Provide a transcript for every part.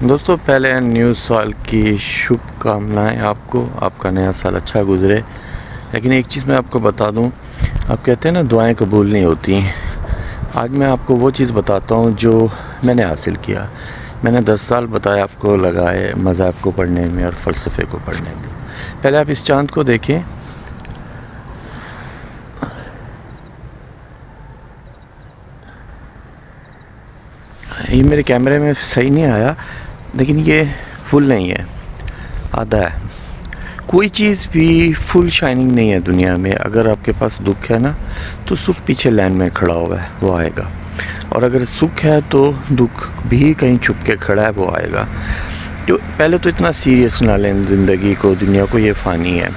دوستوں پہلے نیو سال کی شبھ کامنائیں آپ کو، آپ کا نیا سال اچھا گزرے۔ لیکن ایک چیز میں آپ کو بتا دوں، آپ کہتے ہیں نا دعائیں قبول نہیں ہوتی، آج میں آپ کو وہ چیز بتاتا ہوں جو میں نے حاصل کیا۔ میں نے 10 سال بتایا آپ کو لگائے مذہب کو پڑھنے میں اور فلسفے کو پڑھنے میں۔ پہلے آپ اس چاند کو دیکھیں، یہ میرے کیمرے میں صحیح نہیں آیا لیکن یہ فل نہیں ہے، آدھا ہے۔ کوئی چیز بھی فل شائننگ نہیں ہے دنیا میں۔ اگر آپ کے پاس دکھ ہے نا تو سکھ پیچھے لائن میں کھڑا ہوا ہے، وہ آئے گا، اور اگر سکھ ہے تو دکھ بھی کہیں چھپ کے کھڑا ہے، وہ آئے گا۔ تو پہلے تو اتنا سیریس نہ لیں زندگی کو، دنیا کو، یہ فانی ہے۔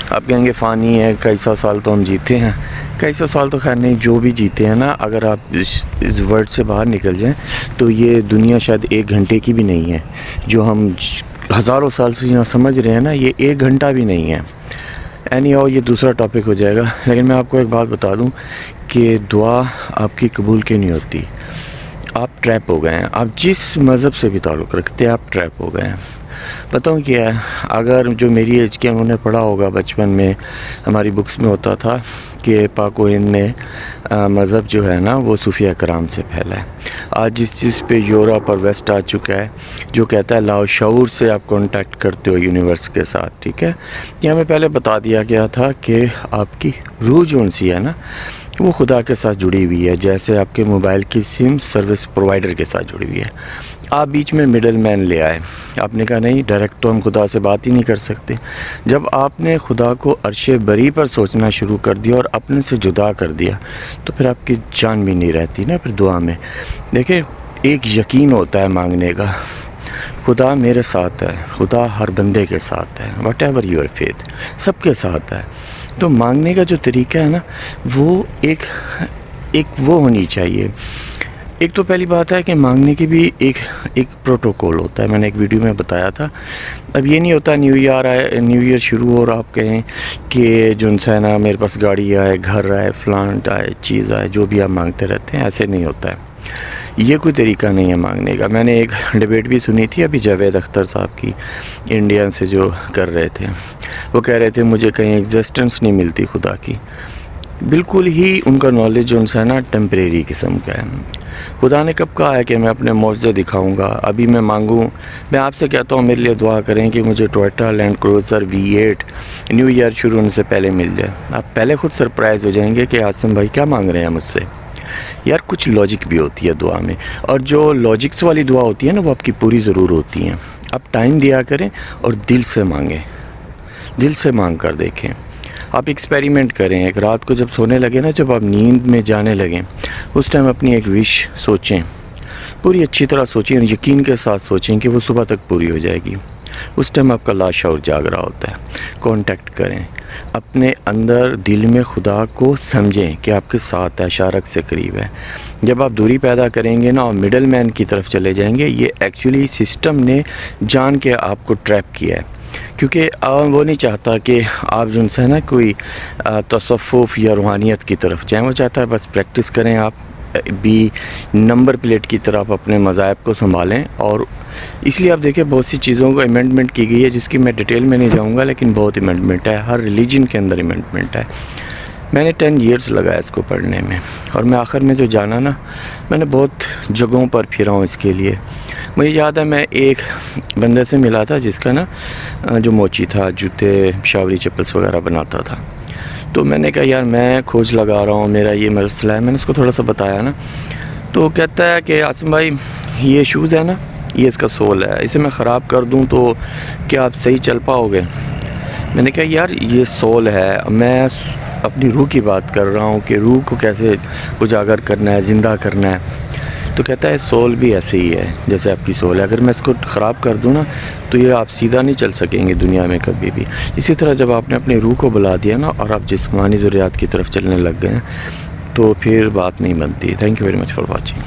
آپ کہیں گے فانی ہے، کئی سو سال تو ہم جیتے ہیں۔ کئی سو سال تو خیر نہیں، جو بھی جیتے ہیں نا، اگر آپ اس ورڈ سے باہر نکل جائیں تو یہ دنیا شاید 1 گھنٹے کی بھی نہیں ہے۔ جو ہم ہزاروں سال سے یہاں سمجھ رہے ہیں نا، یہ 1 گھنٹہ بھی نہیں ہے۔ اینی ہاؤ، یہ دوسرا ٹاپک ہو جائے گا۔ لیکن میں آپ کو ایک بات بتا دوں کہ دعا آپ کی قبول کیوں نہیں ہوتی؟ آپ ٹریپ ہو گئے ہیں۔ آپ جس مذہب سے بھی تعلق رکھتے ہیں، آپ ٹریپ ہو گئے ہیں۔ بتاؤں کیا ہے، اگر جو میری ایج کے انہوں نے پڑھا ہوگا بچپن میں، ہماری بکس میں ہوتا تھا کہ پاک و ہند میں مذہب جو ہے نا وہ صوفیہ کرام سے پھیلا ہے۔ آج جس چیز پہ یورپ اور ویسٹ آ چکا ہے، جو کہتا ہے لاؤ شعور سے آپ کانٹیکٹ کرتے ہو یونیورس کے ساتھ، ٹھیک ہے؟ یہ ہمیں پہلے بتا دیا گیا تھا کہ آپ کی روح جو سی ہے نا، وہ خدا کے ساتھ جڑی ہوئی ہے، جیسے آپ کے موبائل کی سم سروس پرووائڈر کے ساتھ جڑی ہوئی ہے۔ آپ بیچ میں مڈل مین لے آئے، آپ نے کہا نہیں ڈائریکٹ تو ہم خدا سے بات ہی نہیں کر سکتے۔ جب آپ نے خدا کو عرش بری پر سوچنا شروع کر دیا اور اپنے سے جدا کر دیا تو پھر آپ کی جان بھی نہیں رہتی نا پھر دعا میں۔ دیکھیں، ایک یقین ہوتا ہے مانگنے کا، خدا میرے ساتھ ہے، خدا ہر بندے کے ساتھ ہے، واٹ ایور یور فیتھ، سب کے ساتھ ہے۔ تو مانگنے کا جو طریقہ ہے نا، وہ ایک وہ ہونی چاہیے۔ ایک تو پہلی بات ہے کہ مانگنے کی بھی ایک پروٹوکول ہوتا ہے، میں نے ایک ویڈیو میں بتایا تھا۔ اب یہ نہیں ہوتا نیو ایئر شروع ہو اور آپ کہیں کہ جو ہے نا میرے پاس گاڑی آئے، گھر آئے، فلانٹ آئے، چیز آئے، جو بھی آپ مانگتے رہتے ہیں، ایسے نہیں ہوتا ہے۔ یہ کوئی طریقہ نہیں ہے مانگنے کا۔ میں نے ایک ڈیبیٹ بھی سنی تھی ابھی جاوید اختر صاحب کی، انڈیا سے جو کر رہے تھے، وہ کہہ رہے تھے مجھے کہیں ایگزسٹنس نہیں ملتی خدا کی۔ بالکل ہی ان کا نالج جو ہے نا ٹیمپریری قسم کا ہے۔ خدا نے کب کہا ہے کہ میں اپنے معجزے دکھاؤں گا؟ ابھی میں مانگوں، میں آپ سے کہتا ہوں میرے لیے دعا کریں کہ مجھے Toyota Land Cruiser V8 new year شروع ہونے سے پہلے مل جائے۔ آپ پہلے خود سرپرائز ہو جائیں گے کہ عاصم بھائی کیا مانگ رہے ہیں مجھ سے۔ یار کچھ لاجک بھی ہوتی ہے دعا میں، اور جو لاجکس والی دعا ہوتی ہے نا وہ آپ کی پوری ضرور ہوتی ہیں۔ آپ ٹائم دیا کریں اور دل سے مانگیں، دل سے مانگ کر دیکھیں۔ آپ ایکسپیریمنٹ کریں، ایک رات کو جب سونے لگے نا، جب آپ نیند میں جانے لگیں، اس ٹائم اپنی ایک وش سوچیں، پوری اچھی طرح سوچیں، یقین کے ساتھ سوچیں کہ وہ صبح تک پوری ہو جائے گی۔ اس ٹائم آپ کا لاشعور جاگ رہا ہوتا ہے۔ کانٹیکٹ کریں اپنے اندر، دل میں خدا کو سمجھیں کہ آپ کے ساتھ ہے، شارک سے قریب ہے۔ جب آپ دوری پیدا کریں گے نا اور مڈل مین کی طرف چلے جائیں گے، یہ ایکچولی سسٹم نے جان کے آپ کو ٹریپ کیا ہے، کیونکہ وہ نہیں چاہتا کہ آپ جو ہے نا کوئی تصوف یا روحانیت کی طرف جائیں، وہ چاہتا ہے بس پریکٹس کریں، آپ بھی نمبر پلیٹ کی طرف اپنے مذاہب کو سنبھالیں۔ اور اس لیے آپ دیکھیں بہت سی چیزوں کو امینڈمنٹ کی گئی ہے، جس کی میں ڈیٹیل میں نہیں جاؤں گا، لیکن بہت امینڈمنٹ ہے، ہر ریلیجن کے اندر امینڈمنٹ ہے۔ میں نے 10 ایئرس لگایا اس کو پڑھنے میں، اور میں آخر میں جو جانا نا، میں نے بہت جگہوں پر پھرا ہوں اس کے لیے۔ مجھے یاد ہے میں ایک بندے سے ملا تھا جس کا نا جو موچی تھا، جوتے پشاوری چپلس وغیرہ بناتا تھا۔ تو میں نے کہا یار میں کھوج لگا رہا ہوں، میرا یہ مسئلہ ہے، میں نے اس کو تھوڑا سا بتایا نا، تو کہتا ہے کہ عاصم بھائی یہ شوز ہے نا، یہ اس کا سول ہے، اسے میں خراب کر دوں تو کیا آپ صحیح چل پاؤ گے؟ میں نے کہا یار یہ سول ہے، میں اپنی روح کی بات کر رہا ہوں کہ روح کو کیسے اجاگر کرنا ہے، زندہ کرنا ہے۔ تو کہتا ہے سول بھی ایسے ہی ہے جیسے آپ کی سول ہے، اگر میں اس کو خراب کر دوں نا تو یہ آپ سیدھا نہیں چل سکیں گے دنیا میں کبھی بھی۔ اسی طرح جب آپ نے اپنی روح کو بلا دیا نا اور آپ جسمانی ضروریات کی طرف چلنے لگ گئے ہیں تو پھر بات نہیں بنتی۔ Thank you very much for watching.